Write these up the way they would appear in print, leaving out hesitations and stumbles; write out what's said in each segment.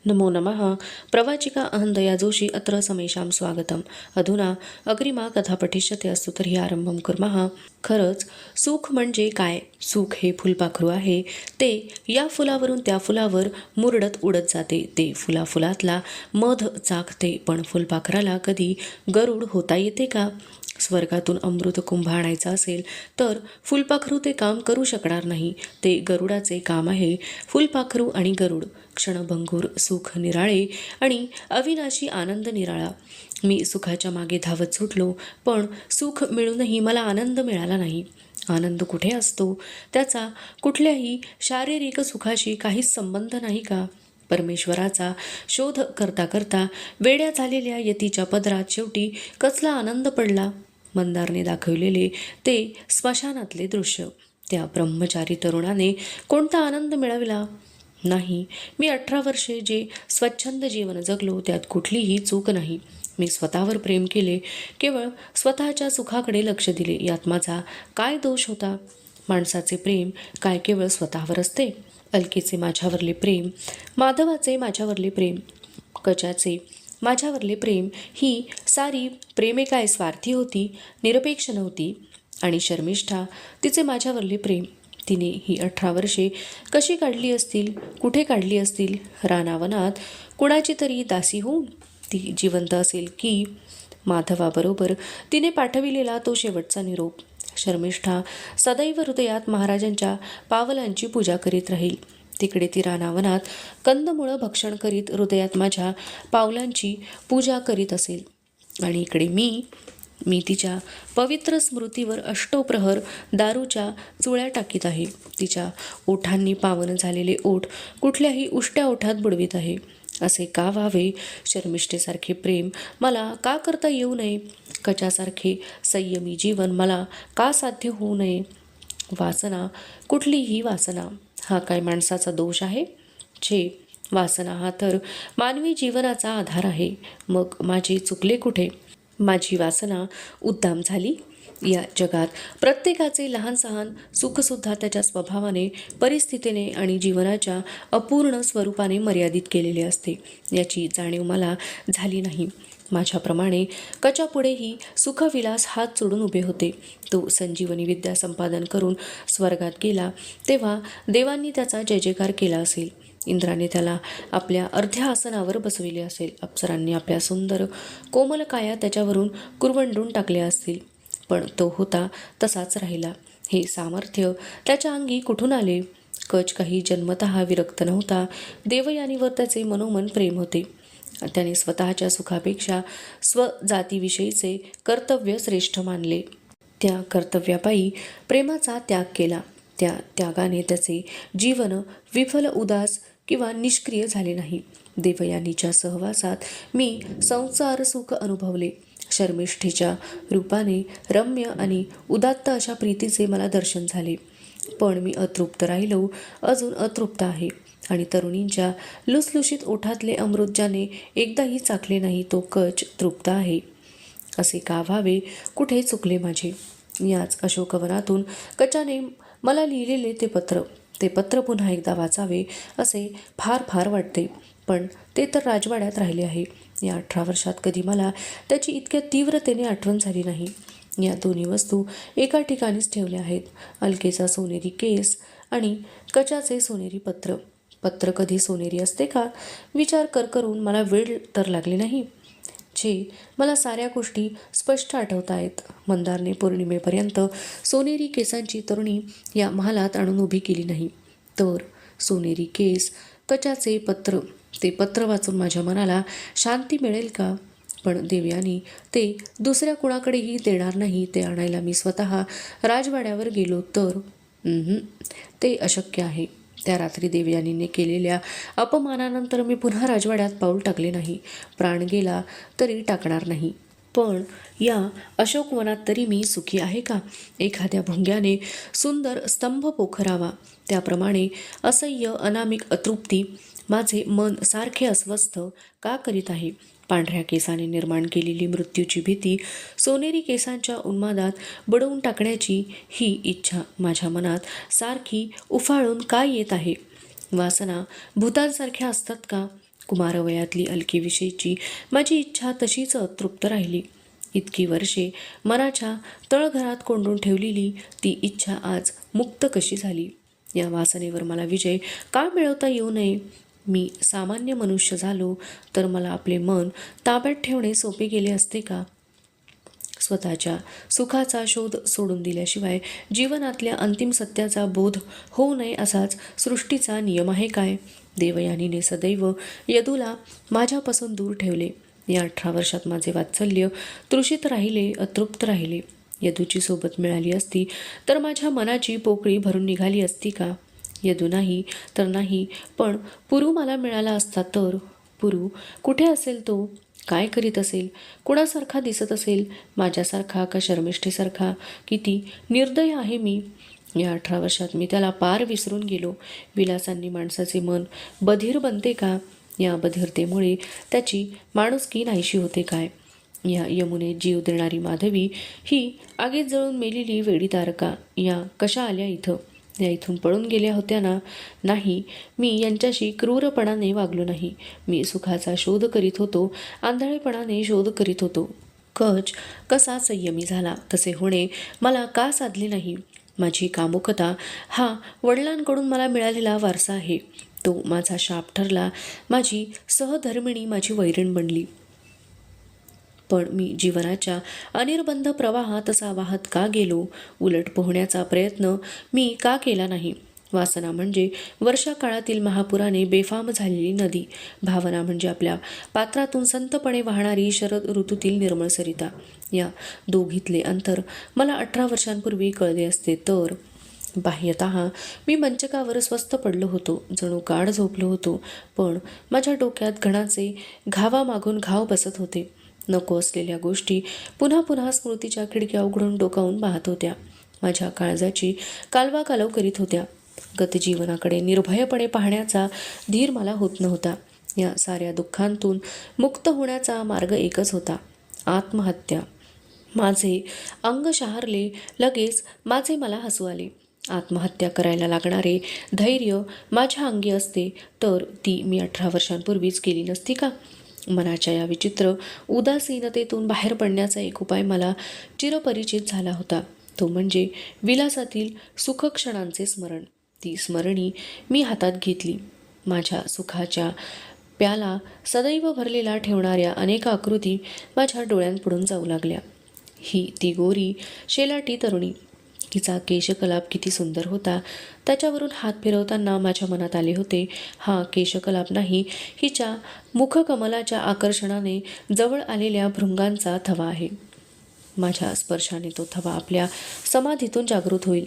नमो नमः। प्रवाचिका अहंदया जोशी अत्र समेषां स्वागतम्। अधुना अग्रिमा कथा पठिष्यते अस्तु तर्हि आरंभं कुर्मः। खरंच सुख म्हणजे काय? सुख हे फुलपाखरू आहे, ते या फुलावरून त्या फुलावर मुरडत उडत जाते, ते फुलाफुलातला मध चाखते, पण फुलपाखराला कधी गरुड होता येते का? स्वर्गातून अमृत कुंभ आणायचा असेल तर फुलपाखरू ते काम करू शकणार नाही, ते गरुडाचे काम आहे. फुलपाखरू आणि गरुड, क्षणभंगूर सुख निराळे आणि अविनाशी आनंद निराळा. मी सुखाच्या मागे धावत सुटलो, पण सुख मिळूनही मला आनंद मिळाला नाही. आनंद कुठे असतो? त्याचा कुठल्याही शारीरिक सुखाशी काहीच संबंध नाही का? परमेश्वराचा शोध करता करता वेड्या झालेल्या यतीच्या पदरात शेवटी कसला आनंद पडला? मंदारने दाखवलेले ते स्मशानातले दृश्य, त्या ब्रह्मचारी तरुणाने कोणता आनंद मिळवला? नाही. मी 18 वर्षे जे स्वच्छंद जीवन जगलो त्यात कुठलीही चूक नाही. मी स्वतःवर प्रेम केले, केवळ स्वतःच्या सुखाकडे लक्ष दिले. यात माझा काय दोष होता? माणसाचे प्रेम काय केवळ स्वतःवर असते? अलकेचे माझ्यावरले प्रेम, माधवाचे माझ्यावरले प्रेम, कचाचे माझ्यावरले प्रेम, ही सारी प्रेमे काय स्वार्थी होती, निरपेक्ष नव्हती? आणि शर्मिष्ठा, तिचे माझ्यावरले प्रेम, तिने ही 18 वर्षे कशी काढली असतील? कुठे काढली असतील? रानावनात कुणाची तरी दासी होऊन ती जिवंत असेल की? माधवाबरोबर तिने पाठविलेला तो शेवटचा निरोप. शर्मिष्ठा सदैव हृदयात महाराजांच्या पावलांची पूजा करीत राहील. तिकडे ती रानावनात कंदमुळं भक्षण करीत हृदयात माझ्या पावलांची पूजा करीत असेल. आणि इकडे मी तिच्या पवित्र स्मृतीवर अष्टोप्रहर दारूच्या चुळ्या टाकीत आहे. तिच्या ओठांनी पावन झालेले ओठ कुठल्याही उष्ट्या ओठात बुडवीत आहे. असे का व्हावे? शर्मिष्ठेसारखे प्रेम मला का करता येऊ नये? कचासारखे संयमी जीवन मला का साध्य होऊ नये? वासना, कुठलीही वासना, हा काय माणसाचा दोष आहे? छे, वासना हा तर मानवी जीवनाचा आधार आहे. मग माझे चुकले कुठे? माझी वासना उद्दाम झाली. या जगात प्रत्येकाचे लहान सहान सुखसुद्धा त्याच्या स्वभावाने, परिस्थितीने आणि जीवनाच्या अपूर्ण स्वरूपाने मर्यादित केलेले असते, याची जाणीव मला झाली नाही. माझ्याप्रमाणे कचापुढेही सुखविलास हात जोडून उभे होते. तो संजीवनी विद्या संपादन करून स्वर्गात गेला तेव्हा देवांनी त्याचा जय जयकार केला असेल. इंद्राने त्याला आपल्या अर्ध्या आसनावर बसविले असेल. अप्सरांनी आपल्या सुंदर कोमल काया त्याच्यावरून कुरवंडून टाकल्या असतील. पण तो होता तसाच राहिला. हे सामर्थ्य त्याच्या अंगी कुठून आले? कच काही जन्मतः विरक्त नव्हता. देवयानीवर त्याचे मनोमन प्रेम होते. त्याने स्वतःच्या सुखापेक्षा स्वजातीविषयीचे कर्तव्य श्रेष्ठ मानले. त्या कर्तव्यापायी प्रेमाचा त्याग केला. त्या त्यागाने त्याचे जीवन विफल, उदास किंवा निष्क्रिय झाले नाही. देवयानीच्या सहवासात मी संसार सुख अनुभवले. शर्मिष्ठेच्या रूपाने रम्य आणि उदात्त अशा प्रीतीचे मला दर्शन झाले. पण मी अतृप्त राहिलो, अजून अतृप्त आहे. आणि तरुणींच्या लुसलुशीत ओठातले अमृत ज्याने एकदाही चाखले नाही, तो कच तृप्त आहे. असे का व्हावे? कुठे चुकले माझे? याच अशोकवनातून कचाने मला लिहिलेले ते पत्र पुन्हा एकदा वाचावे असे फार फार वाटते. पण ते तर राजवाड्यात राहिले आहे. या 18 वर्षात कधी मला त्याची इतक्या तीव्रतेने आठवण झाली नाही. या दोन्ही वस्तू एका ठिकाणीच ठेवल्या आहेत. अलकेचा सोनेरी केस आणि कचाचे सोनेरी पत्र. पत्र कधी सोनेरी असते का? विचार करून मला वेळ तर लागले नाही. छे, मला साऱ्या गोष्टी स्पष्ट आठवत आहेत. मंदारने पौर्णिमेपर्यंत सोनेरी केसांची तरुणी या महालात आणून उभी केली नाही, तर सोनेरी केस, कचाचे पत्र, ते पत्र वाचून माझ्या मनाला शांती मिळेल का? पण देवयानी ते दुसऱ्या कुणाकडेही देणार नाही. ते आणायला मी स्वतः राजवाड्यावर गेलो तर ते अशक्य आहे. त्या रात्री देवयानीने केलेल्या अपमानानंतर मी पुन्हा राजवाड्यात पाऊल टाकले नाही. प्राण गेला तरी टाकणार नाही. पण या अशोकवनात तरी मी सुखी आहे का? एखाद्या भुंग्याने सुंदर स्तंभ पोखरावा त्याप्रमाणे असह्य अनामिक अतृप्ती माझे मन सारखे अस्वस्थ का करीत आहे? पांढऱ्या केसाने निर्माण केलेली मृत्यूची भीती, सोनेरी केसांच्या उन्मादात बुडवून टाकण्याची ही इच्छा माझ्या मनात सारखी उफाळून का येत आहे? वासना भूतांसारख्या असतात का? कुमारवयातली अलकेविषयीची माझी इच्छा तशीच अतृप्त राहिली. इतकी वर्षे मनाच्या तळघरात कोंडून ठेवलेली ती इच्छा आज मुक्त कशी झाली? या वासनेवर मला विजय का मिळवता येऊ नये? मी सामान्य मनुष्य झालो तर मला आपले मन ताब्यात ठेवणे सोपे गेले असते का? स्वतःच्या सुखाचा शोध सोडून दिल्याशिवाय जीवनातल्या अंतिम सत्याचा बोध होऊ नये असाच सृष्टीचा नियम आहे काय? देवयानीने सदैव यदूला माझ्यापासून दूर ठेवले. या 18 वर्षात माझे वात्सल्य तृषित राहिले, अतृप्त राहिले. यदूची सोबत मिळाली असती तर माझ्या मनाची पोकळी भरून निघाली असती का? यदू नाही तर नाही, पण पुरू मला मिळाला असता तर? पुरू कुठे असेल तो? काय करीत असेल? कुणासारखा दिसत असेल? माझ्यासारखा का शर्मिष्ठेसारखा? किती निर्दय आहे मी! या 18 वर्षात मी त्याला पार विसरून गेलो. विलासांनी माणसाचे मन बधीर बनते का? या बधिरतेमुळे त्याची माणुसकी नाहीशी होते काय? या यमुनेत जीव देणारी माधवी ही आगीत जळून मेलेली वेडी तारका या कशा आल्या इथं? या इथून पळून गेल्या होत्या ना? नाही, मी यांच्याशी क्रूरपणाने वागलो नाही. मी सुखाचा शोध करीत होतो, आंधळेपणाने शोध करीत होतो. कच कसा संयमी झाला तसे होणे मला का साधले नाही? माझी कामुकता हा वडिलांकडून मला मिळालेला वारसा आहे. तो माझा शाप ठरला. माझी सहधर्मिणी माझी वैरीण बनली. पण मी जीवनाच्या अनिर्बंध प्रवाहात तसा वाहत का गेलो? उलट पोहण्याचा प्रयत्न मी का केला नाही? वासना म्हणजे वर्षाकाळातील महापुराने बेफाम झालेली नदी. भावना म्हणजे आपल्या पात्रातून संतपणे वाहणारी शरद ऋतूतील निर्मळ सरिता. या दोघीतले अंतर मला 18 वर्षांपूर्वी कळले असते तर. बाह्यतः मी मंचकावर स्वस्थ पडलो होतो, जणू गाढ झोपलो होतो, पण माझ्या डोक्यात घणाचे घावामागून घाव बसत होते. नको असलेल्या गोष्टी पुन्हा पुन्हा स्मृतीच्या खिडक्या उघडून डोकावून पाहत होत्या. माझ्या काळजाची कालवाकालव करीत होत्या. गतजीवनाकडे निर्भयपणे पाहण्याचा धीर मला होत नव्हता. या साऱ्या दुःखांतून मुक्त होण्याचा मार्ग एकच होता, आत्महत्या. माझे अंग शहारले. लगेच माझे मला हसू आले. आत्महत्या करायला लागणारे धैर्य माझ्या अंगी असते तर ती मी 18 वर्षांपूर्वीच केली नसती का? मनाच्या या विचित्र उदासीनतेतून बाहेर पडण्याचा एक उपाय मला चिरपरिचित झाला होता. तो म्हणजे विलासातील सुखक्षणांचे स्मरण. ती स्मरणी मी हातात घेतली. माझ्या सुखाच्या प्याला सदैव भरलेला ठेवणाऱ्या अनेक आकृती माझ्या डोळ्यांपुढून जाऊ लागल्या. ही ती गोरी शेलाटी तरुणी. तिचा केशकलाप किती सुंदर होता. त्याच्यावरून हात फिरवताना माझ्या मनात आले होते, हा केशकलाप नाही, हिच्या मुखकमलाच्या आकर्षणाने जवळ आलेल्या भृंगांचा थवा आहे. माझ्या स्पर्शाने तो थवा आपल्या समाधीतून जागृत होईल,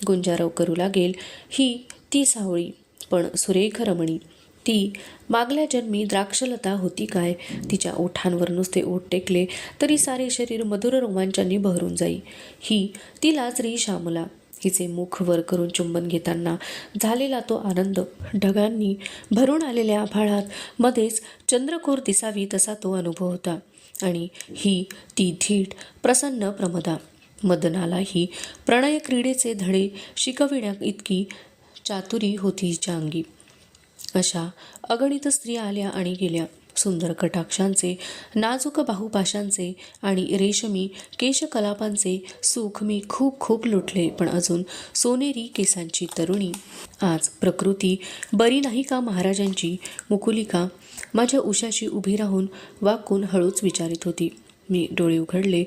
गुंजारव करू लागेल. ही ती सावळी पण सुरेख रमणी. ती मागल्या जन्मी द्राक्षलता होती काय? तिच्या ओठांवर नुसते ओठ टेकले तरी सारे शरीर मधुर रोमांचांनी बहरून जाई. ही ती लाजरी श्यामला. हिचे मुख वर करून चुंबन घेताना झालेला तो आनंद, ढगांनी भरून आलेल्या आभाळात मध्येच चंद्रकोर दिसावी तसा तो अनुभव होता. आणि ही ती धीट प्रसन्न प्रमदा. मदनाला ही प्रणय क्रीडेचे धडे शिकविण्या इतकी चातुरी होती हिच्या अंगी. अशा अगणित स्त्रिया आल्या आणि गेल्या. सुंदर कटाक्षांचे, नाजूक बाहुपाशांचे आणि रेशमी केशकलापांचे सुख मी खूप खूप लुटले. पण अजून सोनेरी केसांची तरुणी. आज प्रकृती बरी नाही का महाराजांची? मुकुलिका माझ्या उशाशी उभी राहून वाकून हळूच विचारित होती. मी डोळे उघडले.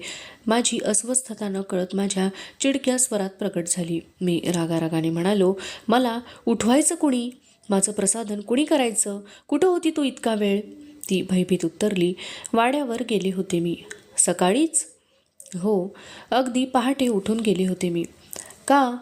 माझी अस्वस्थता न कळत माझ्या चिडक्या स्वरात प्रकट झाली. मी रागारागाने म्हणालो, मला उठवायचं कुणी? माझं प्रसाधन कुणी करायचं? कुठं होती तू इतका वेळ? ती भयभीत उत्तरली, वाड्यावर गेले होते मी. सकाळीच? हो, अगदी पहाटे उठून गेले होते मी. का?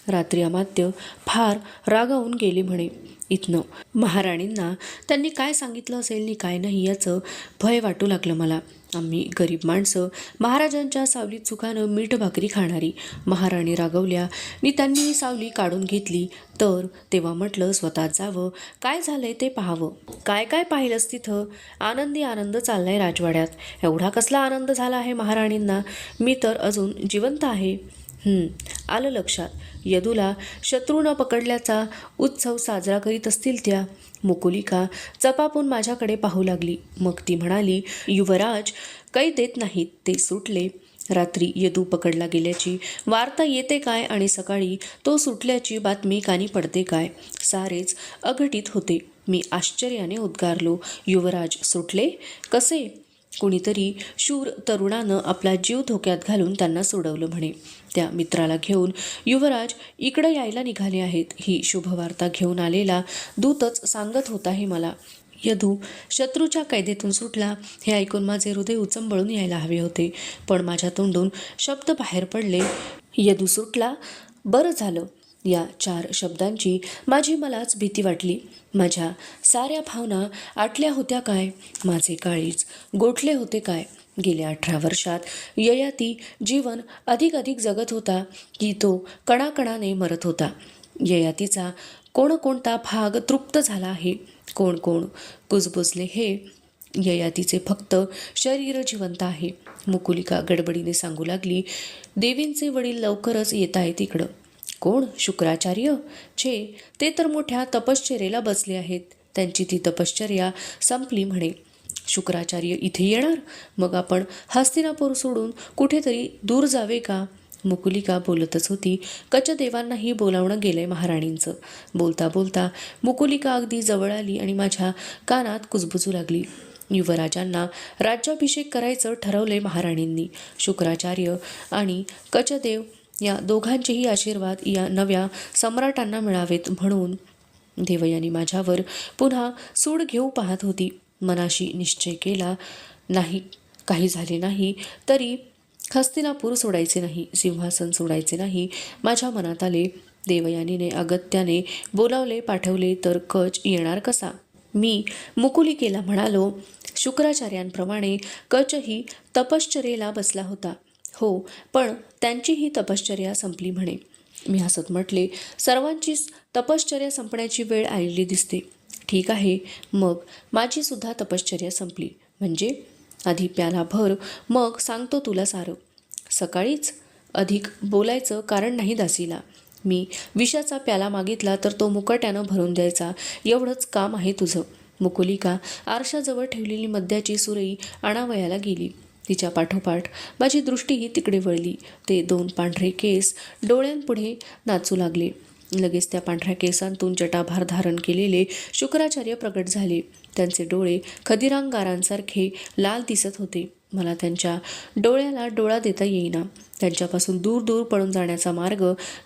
रात्री अमात्य फार रागावून गेले म्हणे इथनं. महाराणींना त्यांनी काय सांगितलं असेल नि काय नाही याचं भय वाटू लागलं मला. आम्ही गरीब माणसं, महाराजांच्या सावलीत सुखानं मीठ भाकरी खाणारी. महाराणी रागवल्या नि त्यांनी सावली काढून घेतली तर तेव्हा म्हटलं स्वतः जावं, काय झालंय ते पाहावं. काय काय पाहिलंस तिथं? आनंदी आनंद चाललाय राजवाड्यात. एवढा कसला आनंद झाला आहे महाराणींना? मी तर अजून जिवंत आहे. आलं लक्षात. यदूला शत्रू न पकडल्याचा उत्सव साजरा करीत असतील त्या. मुकुलिका चपापून माझ्याकडे पाहू लागली. मग ती म्हणाली, युवराज काही देत नाहीत, ते सुटले. रात्री यदू पकडला गेल्याची वार्ता येते काय आणि सकाळी तो सुटल्याची बातमी कानी पडते काय? सारेच अघटित होते. मी आश्चर्याने उद्गारलो, युवराज सुटले? कसे? कुणीतरी शूर तरुणानं आपला जीव धोक्यात घालून त्यांना सोडवलं म्हणे. त्या मित्राला घेऊन युवराज इकडं यायला निघाले आहेत, ही शुभवार्ता घेऊन आलेला दूतच सांगत होता हे मला. यदू शत्रूच्या कैदेतून सुटला हे ऐकून माझे हृदय उचंबळून यायला हवे होते, पण माझ्या तोंडून शब्द बाहेर पडले. यदू सुटला? बरं झालं. या 4 शब्दांची माझी मलाच भीती वाटली. माझ्या साऱ्या भावना आटल्या होत्या काय? माझे काळीज गोठले होते काय? गेल्या 18 वर्षात ययाती जीवन अधिक जगत होता की तो कणाकणाने मरत होता. ययातीचा कोणकोणता भाग तृप्त झाला आहे, कोण कुजबुजले हे ययातीचे फक्त शरीर जिवंत आहे. मुकुलिका गडबडीने सांगू लागली, देवींचे वडील लवकरच येत आहेत इकडं. कोण? शुक्राचार्य? छे, ते तर मोठ्या तपश्चर्येला बसले आहेत. त्यांची ती तपश्चर्या संपली म्हणे. शुक्राचार्य इथे येणार? मग आपण हस्तिनापूर सोडून कुठेतरी दूर जावे का? मुकुलिका बोलतच होती. कचदेवांनाही बोलावणं गेलंय महाराणींचं. बोलता बोलता मुकुलिका अगदी जवळ आली आणि माझ्या कानात कुजबुजू लागली. युवराजांना राज्याभिषेक करायचं ठरवलंय महाराणींनी. शुक्राचार्य आणि कचदेव या दोघांचेही आशीर्वाद या नव्या सम्राटांना मिळावेत म्हणून. देवयानी माझ्यावर पुन्हा सूड घेऊ पाहत होती. मनाशी निश्चय केला, नाही काही झाले नाही तरी हस्तिनापूर सोडायचे नाही, सिंहासन सोडायचे नाही. माझ्या मनात आले. देवयानीने अगत्याने बोलावले पाठवले तर कच येणार कसा? मी मुकुलिकेला म्हणालो, शुक्राचार्यांप्रमाणे कचही तपश्चर्येला बसला होता. हो, पण त्यांची ही तपश्चर्या संपली म्हणे. मी हसत म्हटले, सर्वांचीच तपश्चर्या संपण्याची वेळ आलेली दिसते. ठीक आहे, मग माझी सुद्धा तपश्चर्या संपली. म्हणजे? आधी प्याला भर, मग सांगतो तुला सारं. सकाळीच? अधिक बोलायचं कारण नाही दासीला. मी विषाचा प्याला मागितला तर तो मुकट्यानं भरून द्यायचा, एवढंच काम आहे तुझं. मुकुलिका आरशाजवळ ठेवलेली मद्याची सुरई आणावयाला गेली. तिच्या पाठोपाठ माझी दृष्टीही तिकडे वळली. ते 2 पांढरे केस डोळ्यांपुढे नाचू लागले. लगेच त्या पांढऱ्या केसांतून जटाभार धारण केलेले शुक्राचार्य प्रकट झाले. त्यांचे डोळे खदिरांगारांसारखे लाल दिसत होते. मला त्यांच्या डोळ्याला डोळा देता येईना. त्यांच्यापासून दूर दूर पळून जाण्याचा मार्ग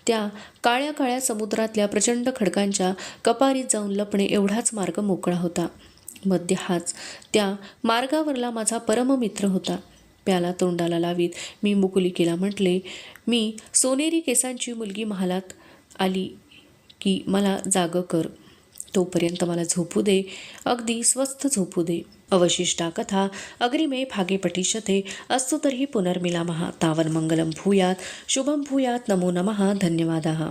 त्या काळ्या काळ्या समुद्रातल्या प्रचंड खडकांच्या कपारीत जाऊन लपणे एवढाच मार्ग मोकळा होता. मध्य हाच त्या मार्गावरला माझा परममित्र होता. प्याला तोंडाला लावीत मी मुकुलिकेला म्हटले, मी सोनेरी केसांची मुलगी महालात आली की मला जाग कर. तोपर्यंत मला झोपू दे, अगदी स्वस्थ झोपू दे. अवशिष्टा कथा अग्रिमे भागे पठिष्यते. अस्तु तर्हि पुनर्मिलामः. तावन्मङ्गलं भूयात्, शुभं भूयात्. नमो नमः. धन्यवादाः.